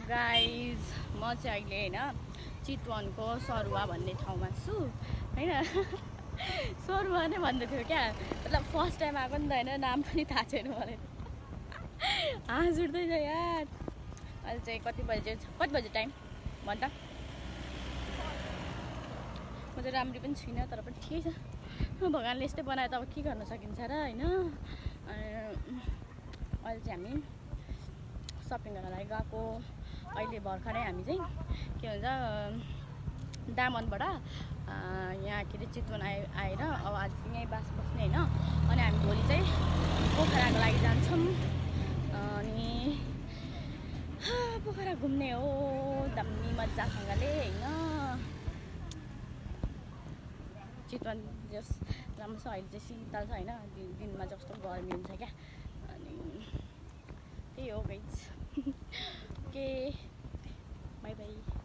Guys म चाहिँ अहिले होइन चितवनको सरुवा भन्ने ठाउँमा छु होइन। सरुवा नै भन्दै थियो क्या, मतलब फर्स्ट टाइम आएको नि त होइन, नाम पनि थाहा छैन मलाई। हाँस उठ्दैछ यार। अहिले चाहिँ कति बजे टाइम भन् त। म चाहिँ राम्री पनि छुइनँ तर पनि ठिकै छ। भगवान्ले यस्तै बनायो त अब के गर्न सकिन्छ र होइन। अहिले चाहिँ हामी सपिङ गर्न लागि गएको। अहिले भर्खरै हामी चाहिँ के भन्छ दामनबाट यहाँ के अरे चितवन आएर अब आज यहीँ बास बस्ने होइन। अनि हामी भोलि चाहिँ पोखराको लागि जान्छौँ। अनि पोखरा घुम्ने हो दामी मजासँगले होइन। चितवन जस राम्रो छ, अहिले चाहिँ शीतल छ होइन। दिनमा जस्तो गर्मी हुन्छ क्या। अनि त्यही हो गाइस। के